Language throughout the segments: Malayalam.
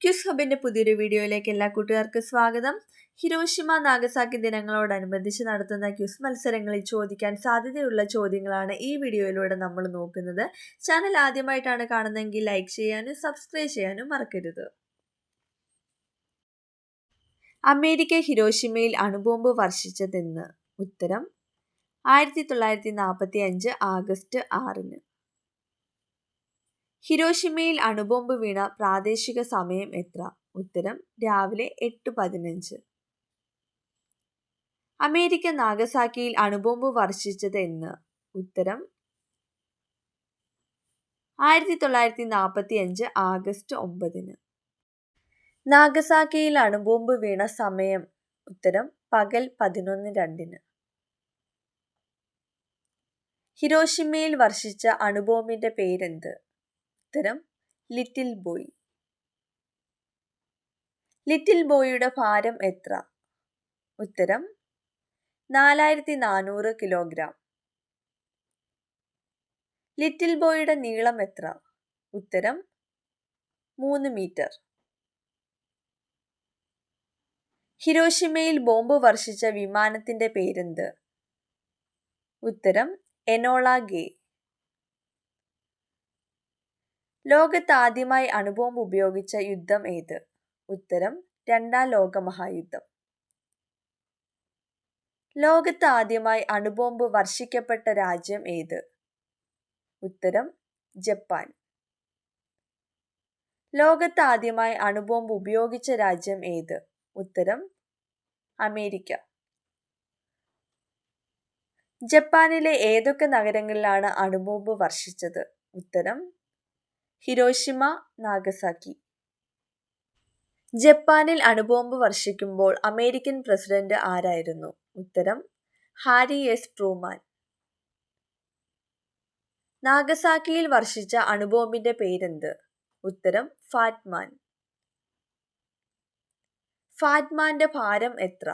ക്യൂസ് ഹബിന്റെ പുതിയൊരു വീഡിയോയിലേക്ക് എല്ലാ കൂട്ടുകാർക്കും സ്വാഗതം. ഹിരോഷിമ നാഗസാക്കി ദിനങ്ങളോടനുബന്ധിച്ച് നടത്തുന്ന ക്യൂസ് മത്സരങ്ങളിൽ ചോദിക്കാൻ സാധ്യതയുള്ള ചോദ്യങ്ങളാണ് ഈ വീഡിയോയിലൂടെ നമ്മൾ നോക്കുന്നത്. ചാനൽ ആദ്യമായിട്ടാണ് കാണുന്നതെങ്കിൽ ലൈക്ക് ചെയ്യാനും സബ്സ്ക്രൈബ് ചെയ്യാനും മറക്കരുത്. അമേരിക്ക ഹിരോഷിമയിൽ അണുബോംബ് വർഷിച്ചതെന്ന്? ഉത്തരം 1945 ആഗസ്റ്റ് 6. ഹിരോഷിമയിൽ അണുബോംബ് വീണ പ്രാദേശിക സമയം എത്ര? ഉത്തരം രാവിലെ 8:15. അമേരിക്ക നാഗസാക്കിയിൽ അണുബോംബ് വർഷിച്ചത് എന്ന്? ഉത്തരം 1945 ആഗസ്റ്റ് 9. നാഗസാക്കിയിൽ അണുബോംബ് വീണ സമയം? ഉത്തരം പകൽ 11:02. ഹിരോഷിമയിൽ വർഷിച്ച അണുബോംബിന്റെ പേരെന്ത്? ഉത്തരം ലിറ്റിൽ ബോയ്. ലിറ്റിൽ ബോയിയുടെ ഭാരം എത്ര? ഉത്തരം 4400 കിലോഗ്രാം. ലിറ്റിൽ ബോയിയുടെ നീളം എത്ര? ഉത്തരം 3 മീറ്റർ. ഹിരോഷിമയിൽ ബോംബ് വർഷിച്ച വിമാനത്തിന്റെ പേരെന്ത്? ഉത്തരം എനോള ഗേ. ലോകത്ത് ആദ്യമായി അണുബോംബ് ഉപയോഗിച്ച യുദ്ധം ഏത്? ഉത്തരം രണ്ടാം ലോക മഹായുദ്ധം. ലോകത്ത് ആദ്യമായി അണുബോംബ് വർഷിക്കപ്പെട്ട രാജ്യം ഏത്? ഉത്തരം ജപ്പാൻ. ലോകത്ത് ആദ്യമായി അണുബോംബ് ഉപയോഗിച്ച രാജ്യം ഏത്? ഉത്തരം അമേരിക്ക. ജപ്പാനിലെ ഏതൊക്കെ നഗരങ്ങളിലാണ് അണുബോംബ് വർഷിച്ചത്? ഉത്തരം ഹിരോഷിമ, നാഗസാക്കി. ജപ്പാനിൽ അണുബോംബ് വർഷിക്കുമ്പോൾ അമേരിക്കൻ പ്രസിഡന്റ് ആരായിരുന്നു? ഉത്തരം ഹാരി എസ് ട്രൂമാൻ. നാഗസാക്കിയിൽ വർഷിച്ച അണുബോംബിന്റെ പേരെന്ത്? ഉത്തരം ഫാറ്റ്മാൻ. ഫാറ്റ്മാന്റെ ഭാരം എത്ര?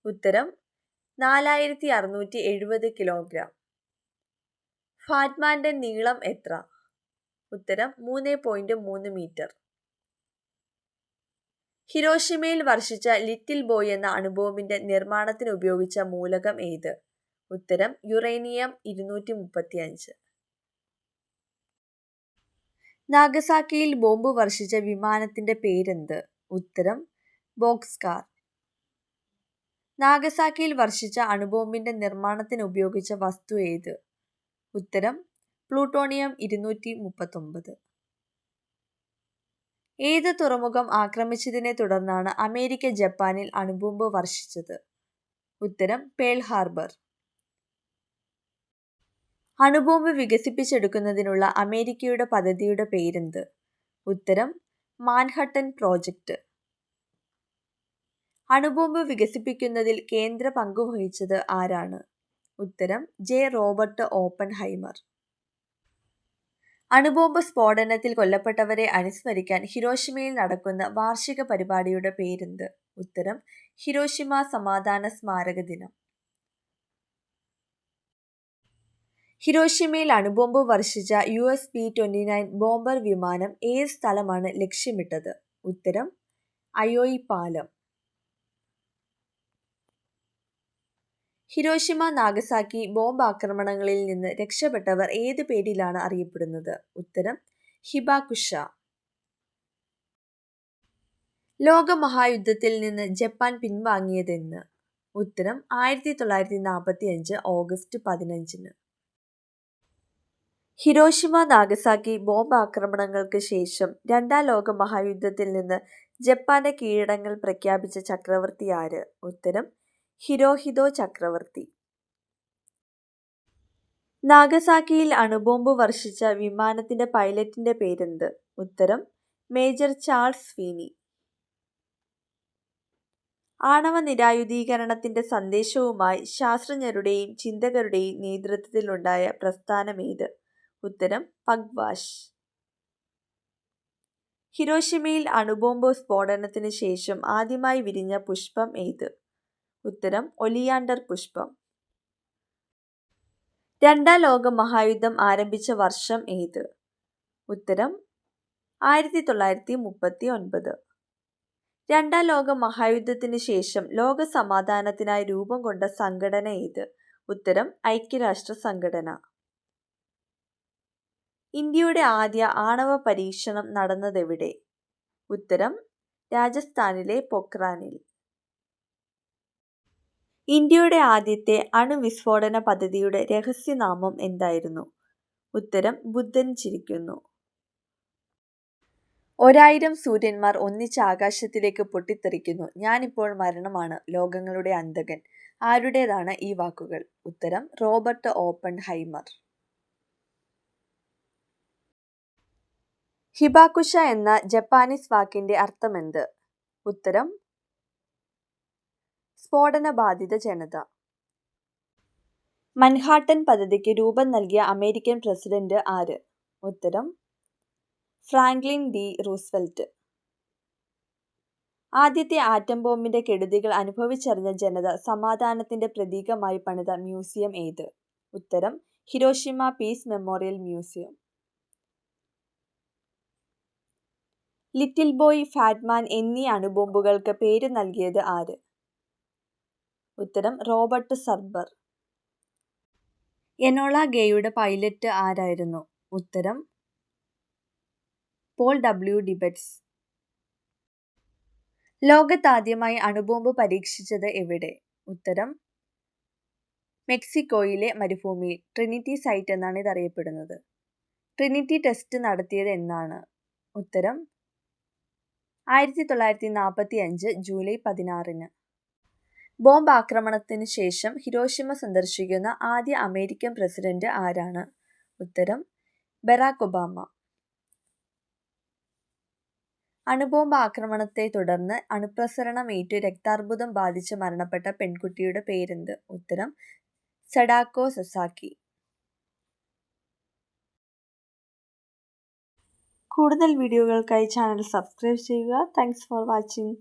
ഉത്തരം 4670 കിലോഗ്രാം. ഫാറ്റ്മാന്റെ നീളം എത്ര? ഉത്തരം 3.3 മീറ്റർ. ഹിരോഷിമയിൽ വർഷിച്ച ലിറ്റിൽ ബോയ് എന്ന അണുബോംബിന്റെ നിർമ്മാണത്തിന് ഉപയോഗിച്ച മൂലകം ഏത്? ഉത്തരം യുറേനിയം 235. നാഗസാക്കിയിൽ ബോംബ് വർഷിച്ച വിമാനത്തിന്റെ പേരെന്ത്? ഉത്തരം ബോക്സ്കാർ. നാഗസാക്കിയിൽ വർഷിച്ച അണുബോംബിന്റെ നിർമ്മാണത്തിന് ഉപയോഗിച്ച വസ്തു ഏത്? ഉത്തരം പ്ലൂട്ടോണിയം 239. ഏത് തുറമുഖം ആക്രമിച്ചതിനെ തുടർന്നാണ് അമേരിക്ക ജപ്പാനിൽ അണുബോംബ് വർഷിച്ചത്? ഉത്തരം പേൾ ഹാർബർ. അണുബോംബ് വികസിപ്പിച്ചെടുക്കുന്നതിനുള്ള അമേരിക്കയുടെ പദ്ധതിയുടെ പേരെന്ത്? ഉത്തരം മാൻഹട്ടൻ പ്രോജക്റ്റ്. അണുബോംബ് വികസിപ്പിക്കുന്നതിൽ കേന്ദ്ര പങ്കുവഹിച്ചത് ആരാണ്? ഉത്തരം ജെ റോബർട്ട് ഓപ്പൺഹൈമർ. അണുബോംബ് സ്ഫോടനത്തിൽ കൊല്ലപ്പെട്ടവരെ അനുസ്മരിക്കാൻ ഹിരോഷിമയിൽ നടക്കുന്ന വാർഷിക പരിപാടിയുടെ പേരെന്ത്? ഉത്തരം ഹിരോഷിമ സമാധാന സ്മാരക ദിനം. ഹിരോഷിമയിൽ അണുബോംബ് വർഷിച്ച US-B-29 ബോംബർ വിമാനം ഏത് സ്ഥലമാണ് ലക്ഷ്യമിട്ടത്? ഉത്തരം അയോയി പാലം. ഹിരോഷിമ നാഗസാക്കി ബോംബ് ആക്രമണങ്ങളിൽ നിന്ന് രക്ഷപ്പെട്ടവർ ഏത് പേരിലാണ് അറിയപ്പെടുന്നത്? ഉത്തരം ഹിബാകുഷ. ലോകമഹായുദ്ധത്തിൽ നിന്ന് ജപ്പാൻ പിൻവാങ്ങിയതെന്ന്? ഉത്തരം 1945 ഓഗസ്റ്റ് 15. ഹിരോഷിമ നാഗസാക്കി ബോംബ് ആക്രമണങ്ങൾക്ക് ശേഷം രണ്ടാം ലോക മഹായുദ്ധത്തിൽ നിന്ന് ജപ്പാന്റെ കീഴടങ്ങൽ പ്രഖ്യാപിച്ച ചക്രവർത്തി ആര്? ഉത്തരം ഹിരോഹിതോ ചക്രവർത്തി. നാഗസാക്കിയിൽ അണുബോംബ് വർഷിച്ച വിമാനത്തിന്റെ പൈലറ്റിന്റെ പേരെന്ത്? ഉത്തരം മേജർ ചാൾസ് ഫീനി. ആണവ നിരായുധീകരണത്തിന്റെ സന്ദേശവുമായി ശാസ്ത്രജ്ഞരുടെയും ചിന്തകരുടെയും നേതൃത്വത്തിലുണ്ടായ പ്രസ്ഥാനമേത്? ഉത്തരം പഗ്വാഷ്. ഹിരോഷിമയിൽ അണുബോംബ് സ്ഫോടനത്തിന് ശേഷം ആദ്യമായി വിരിഞ്ഞ പുഷ്പം ഏത്? ഉത്തരം ഒലിയാണ്ടർ പുഷ്പം. രണ്ടാം ലോക മഹായുദ്ധം ആരംഭിച്ച വർഷം ഏത്? ഉത്തരം 1939. രണ്ടാം ലോക മഹായുദ്ധത്തിന് ശേഷം ലോക സമാധാനത്തിനായി രൂപം കൊണ്ട സംഘടന ഏത്? ഉത്തരം ഐക്യരാഷ്ട്ര സംഘടന. ഇന്ത്യയുടെ ആദ്യ ആണവ പരീക്ഷണം നടന്നതെവിടെ? ഉത്തരം രാജസ്ഥാനിലെ പൊക്രാനിൽ. ഇന്ത്യയുടെ ആദ്യത്തെ അണുവിസ്ഫോടന പദ്ധതിയുടെ രഹസ്യനാമം എന്തായിരുന്നു? ഉത്തരം ബുദ്ധൻ ചിരിക്കുന്നു. 1000 സൂര്യന്മാർ ഒന്നിച്ച് ആകാശത്തിലേക്ക് പൊട്ടിത്തെറിക്കുന്നു. ഞാനിപ്പോൾ മരണമാണ് ലോകങ്ങളുടെ അന്തകൻ. ആരുടേതാണ് ഈ വാക്കുകൾ? ഉത്തരം റോബർട്ട് ഓപ്പൺഹൈമർ. ഹിബാകുഷ എന്ന ജപ്പാനീസ് വാക്കിന്റെ അർത്ഥമെന്ത്? ഉത്തരം സ്ഫോടനബാധിത ജനത. മൻഹാട്ടൻ പദ്ധതിക്ക് രൂപം നൽകിയ അമേരിക്കൻ പ്രസിഡന്റ് ആര്? ഉത്തരം ഫ്രാങ്ക്ലിൻ ഡി റൂസ്വെൽറ്റ്. ആദ്യത്തെ ആറ്റം ബോംബിന്റെ കെടുതികൾ അനുഭവിച്ചറിഞ്ഞ ജനത സമാധാനത്തിന്റെ പ്രതീകമായി പണിത മ്യൂസിയം ഏത്? ഉത്തരം Hiroshima peace memorial museum. Little boy, Fat Man എന്നീ അണുബോംബുകൾക്ക് പേര് നൽകിയത് ആര്? ഉത്തരം റോബർട്ട് സർബർ. എനോള ഗേയുടെ പൈലറ്റ് ആരായിരുന്നു? ഉത്തരം പോൾ ഡബ്ല്യു ഡിബറ്റ്സ്. ലോകത്താദ്യമായി അണുബോംബ് പരീക്ഷിച്ചത് എവിടെ? ഉത്തരം മെക്സിക്കോയിലെ മരുഭൂമിയിൽ, ട്രിനിറ്റി സൈറ്റ് എന്നാണ് ഇതറിയപ്പെടുന്നത്. ട്രിനിറ്റി ടെസ്റ്റ് നടത്തിയത് എന്നാണ്? ഉത്തരം 1945 ജൂലൈ 16. ബോംബ് ആക്രമണത്തിന് ശേഷം ഹിരോഷിമ സന്ദർശിക്കുന്ന ആദ്യ അമേരിക്കൻ പ്രസിഡന്റ് ആരാണ്? ഉത്തരം ബറാക് ഒബാമ. അണുബോംബ് ആക്രമണത്തെ തുടർന്ന് അണുപ്രസരണമേറ്റ് രക്താർബുദം ബാധിച്ച് മരണപ്പെട്ട പെൺകുട്ടിയുടെ പേരെന്ത്? ഉത്തരം സഡാക്കോ സസാക്കി. കൂടുതൽ വീഡിയോകൾക്കായി ചാനൽ സബ്സ്ക്രൈബ് ചെയ്യുക. Thanks for watching.